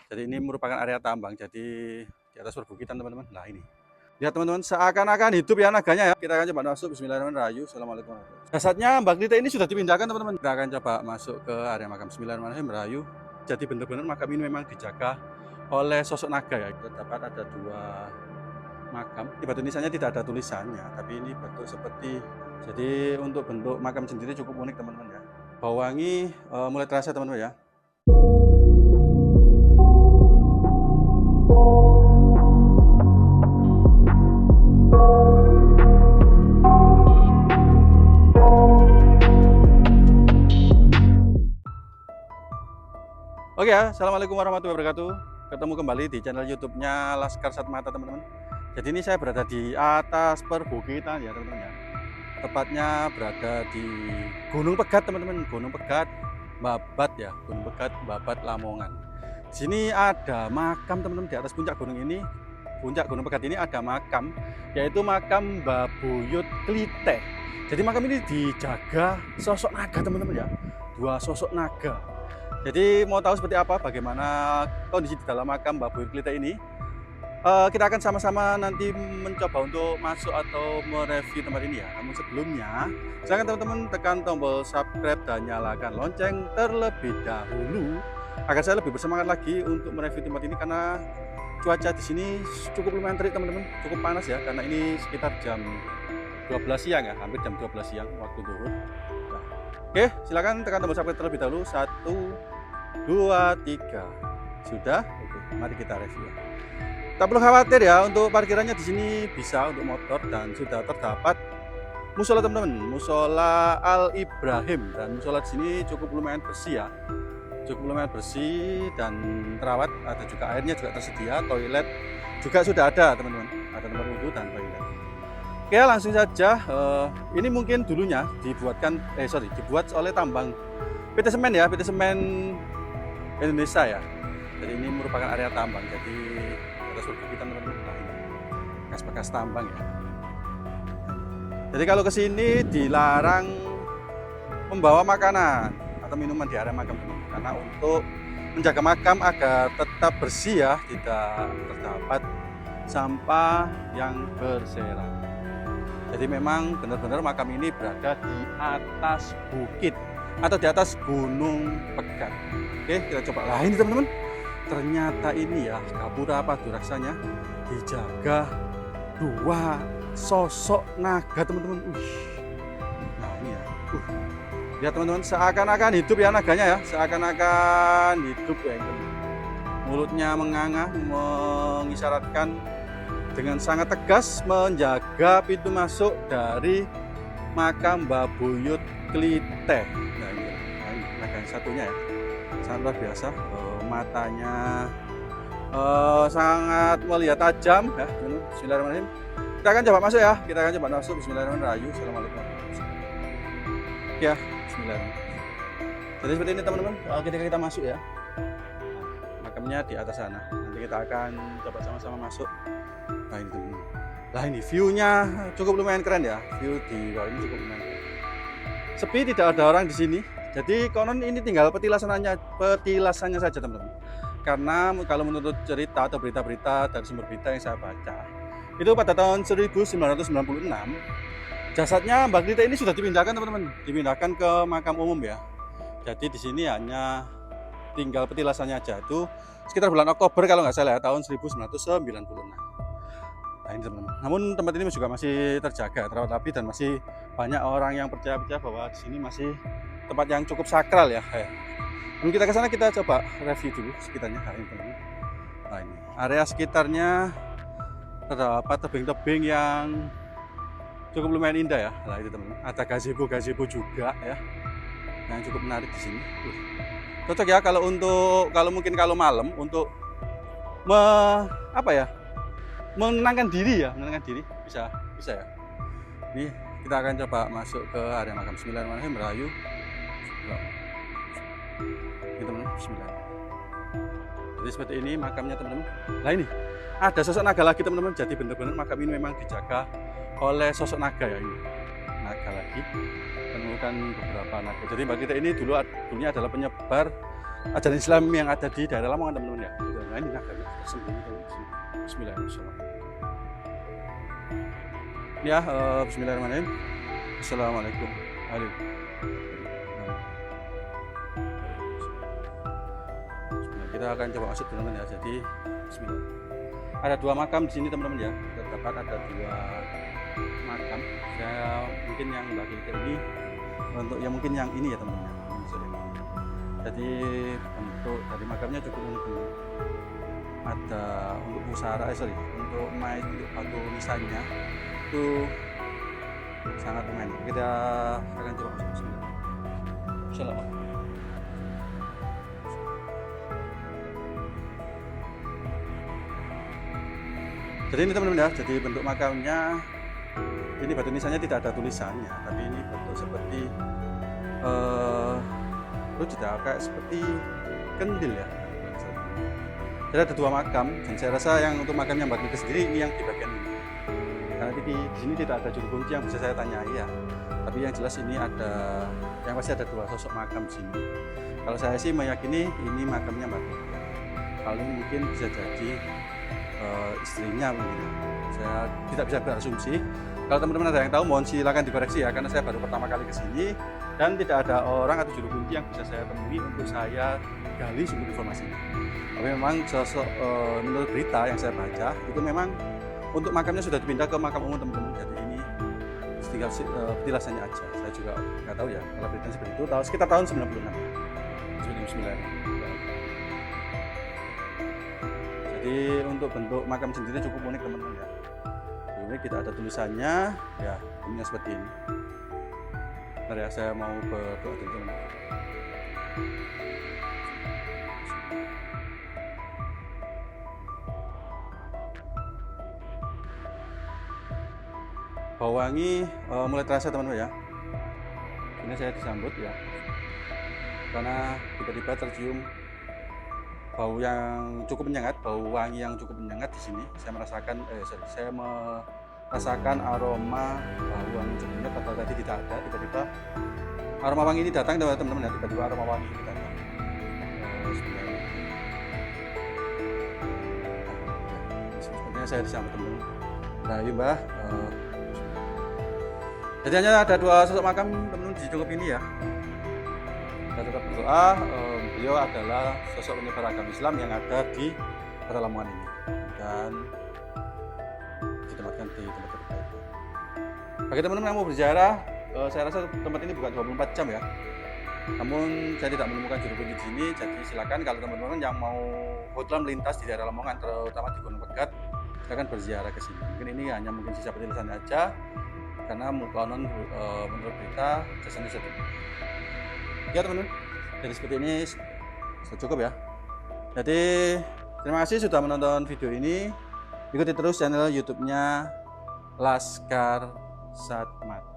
Jadi ini merupakan area tambang, jadi di atas perbukitan teman-teman. Nah ini, lihat teman-teman, seakan-akan hidup ya naganya ya. Kita akan coba masuk, bismillahirrahmanirrahim. Assalamualaikum warahmatullahi wabarakatuh. Jasadnya Mbak Glita ini sudah dipindahkan teman-teman. Kita akan coba masuk ke area makam, bismillahirrahmanirrahim. Jadi benar-benar makam ini memang dijaga oleh sosok naga ya. Terdapat ada dua makam. Di batu nisannya tidak ada tulisannya, tapi ini bentuk seperti, jadi untuk bentuk makam sendiri cukup unik teman-teman ya. Bau wangi mulai terasa teman-teman ya. Oke ya, assalamualaikum warahmatullahi wabarakatuh. Ketemu kembali di channel YouTube-nya Laskar Satmata teman-teman. Jadi ini saya berada di atas perbukitan ya teman-teman ya. Tepatnya berada di Gunung Pegat teman-teman, Gunung Pegat Babat ya, Gunung Pegat Babat Lamongan. Di sini ada makam teman-teman, di atas puncak gunung ini, puncak Gunung Pegat ini ada makam, yaitu makam Mbah Buyut Klite. Jadi makam ini dijaga sosok naga teman-teman ya, dua sosok naga. Jadi mau tahu seperti apa, bagaimana kondisi di dalam makam Mbah Buyut Klite ini, kita akan sama-sama nanti mencoba untuk masuk atau mereview tempat ini ya. Namun sebelumnya, silakan teman-teman tekan tombol subscribe dan nyalakan lonceng terlebih dahulu agar saya lebih bersemangat lagi untuk mereview tempat ini, karena cuaca di sini cukup lumayan terik teman-teman, cukup panas ya, karena ini sekitar jam 12 siang ya, hampir jam 12 siang waktu zuhur. Nah, oke, silakan tekan tombol subscribe terlebih dahulu. 1, 2, 3. Sudah? Oke, mari kita review. Tak perlu khawatir ya, untuk parkirannya di sini bisa untuk motor dan sudah terdapat musola teman-teman, musola Al Ibrahim, dan musola di sini cukup lumayan bersih ya. Cukup lumayan bersih dan terawat, ada juga airnya juga tersedia, toilet juga sudah ada teman-teman, ada tempat wudhu dan toilet. Oke, langsung saja. Ini mungkin dulunya dibuat oleh tambang PT Semen ya, PT Semen Indonesia ya. Jadi ini merupakan area tambang, jadi atas perbukitan teman-teman. Nah, ini bekas-bekas tambang ya. Jadi kalau ke sini dilarang membawa makanan atau minuman di area makam teman-teman, karena untuk menjaga makam agar tetap bersih ya, tidak terdapat sampah yang berserakan. Jadi memang benar-benar makam ini berada di atas bukit atau di atas Gunung Pegat. Oke, kita coba. Lah ini teman-teman, ternyata ini ya Gapura Paduraksanya dijaga dua sosok naga teman-teman. Nah ini ya, lihat teman-teman, seakan-akan hidup ya naganya ya, seakan-akan hidup ya. Mulutnya menganga, mengisyaratkan dengan sangat tegas menjaga pintu masuk dari makam Mbah Buyut Klite. Nah ini naga yang satunya ya, sangat luar biasa, matanya sangat melihat tajam ya. Bismillahirrahmanirrahim. Kita akan coba masuk ya, kita akan coba masuk. Bismillahirrahmanirrahim. Assalamualaikum warahmatullahi wabarakatuh. Ya, bismillahirrahmanirrahim. Jadi seperti ini teman-teman, ketika kita masuk ya, makamnya di atas sana. Nanti kita akan coba sama-sama masuk. Nah ini teman-teman, nah ini view-nya cukup lumayan keren ya, view di bawah ini cukup lumayan keren. Sepi, tidak ada orang di sini. Jadi konon ini tinggal petilasannya saja teman-teman. Karena kalau menurut cerita atau berita-berita dari sumber berita yang saya baca, itu pada tahun 1996 jasadnya Mbak Glita ini sudah dipindahkan teman-teman, dipindahkan ke makam umum ya. Jadi di sini hanya tinggal petilasannya aja, itu sekitar bulan Oktober kalau nggak salah ya, tahun 1996. Nah ini teman-teman, namun tempat ini juga masih terjaga, terawat rapi, dan masih banyak orang yang percaya bahwa di sini masih tempat yang cukup sakral ya. Sebelum kita ke sana, kita coba review dulu sekitarnya hari ini teman-teman. Nah ini area sekitarnya terdapat tebing-tebing yang cukup lumayan indah ya. Nah itu teman-teman, ada gazebo juga ya, yang cukup menarik di sini. Cocok ya kalau mungkin kalau malam untuk menenangkan diri bisa ya. Ini kita akan coba masuk ke area makam. Bismillahirrahmanirrahim. Merayu. Ini teman-teman, bismillahirrahmanirrahim. Jadi seperti ini makamnya teman-teman. Nah ini ada sosok naga lagi teman-teman. Jadi benar-benar makam ini memang dijaga oleh sosok naga ya, ini naga lagi, menemukan beberapa naga. Jadi Mbak Glita ini dulunya adalah penyebar ajaran Islam yang ada di daerah Lamongan teman-teman ya. Nah ini naga tersembunyi tuh. Bismillahirrahmanirrahim. Ya, bismillahirrahmanirrahim. Assalamualaikum. Kita akan coba masuk teman-teman ya. Jadi bismillah. Ada 2 makam di sini teman-teman ya. Terdapat ada 2 makam. Saya mungkin yang bagi ini untuk yang mungkin yang ini ya teman-teman. Jadi bentuk dari makamnya cukup unik. Ada untuk pusara, untuk main untuk batu nisannya itu sangat lumayan. Kita akan coba masuk. Assalamualaikum. Jadi ini teman-teman ya, jadi bentuk makamnya ini batu nisannya tidak ada tulisannya, tapi ini bentuk seperti itu tidak kayak seperti kendil ya. Jadi ada 2 makam dan saya rasa yang untuk makamnya Mbak Nike sendiri ini yang di bagian ini. Karena di sini tidak ada juru kunci yang bisa saya tanyai ya. Tapi yang jelas ini ada, yang pasti ada 2 sosok makam di sini. Kalau saya sih meyakini ini makamnya Mbak Nike. Kalau ini mungkin bisa jadi istrinya mungkin. Saya tidak bisa berasumsi. Kalau teman-teman ada yang tahu mohon silakan dikoreksi ya, karena saya baru pertama kali ke sini dan tidak ada orang atau juru kunci yang bisa saya temui untuk saya gali sumber informasinya. Tapi memang sosok menurut berita yang saya baca itu memang untuk makamnya sudah dipindah ke makam umum teman-teman. Jadi ini tinggal petilasannya aja. Saya juga nggak tahu ya kalau beritanya seperti itu. Tahu sekitar tahun 96. Bismillahirrahmanirrahim. Jadi untuk bentuk makam sendiri cukup unik teman-teman ya. Ini tidak ada tulisannya ya, ini seperti ini. Bentar ya, saya mau berdoa dulu teman-teman. Bau wangi mulai terasa teman-teman ya. Ini saya disambut ya, karena tiba-tiba tercium bau yang cukup menyengat, bau wangi yang cukup menyengat di sini. Saya merasakan, saya merasakan aroma bau wangi cukup menyengat. Padahal tadi tidak ada, tiba-tiba aroma wangi ini datang teman-teman ya. Tiba-tiba aroma wangi ini datang. Sepertinya saya disambut teman-teman. Nah, yuk Mbah. Jadi hanya ada 2 sosok makam teman-teman di cukup ini ya. Kita tetap berdoa. Beliau adalah sosok penyebar agama Islam yang ada di Kota Lamongan ini dan ditempatkan di tempat terbaik. Bagi teman-teman yang mau berziarah, saya rasa tempat ini buka 24 jam ya. Namun saya tidak menemukan juru kunci di sini, jadi silakan kalau teman-teman yang mau kebetulan melintas di daerah Lamongan, terutama di Gunung Pegat, silakan berziarah ke sini. Mungkin ini hanya mungkin sisa petilasan aja, karena konon menurut berita jasanya sudah. Ya teman-teman, jadi seperti ini sudah cukup ya. Jadi terima kasih sudah menonton video ini. Ikuti terus channel YouTube-nya Laskar Satmata.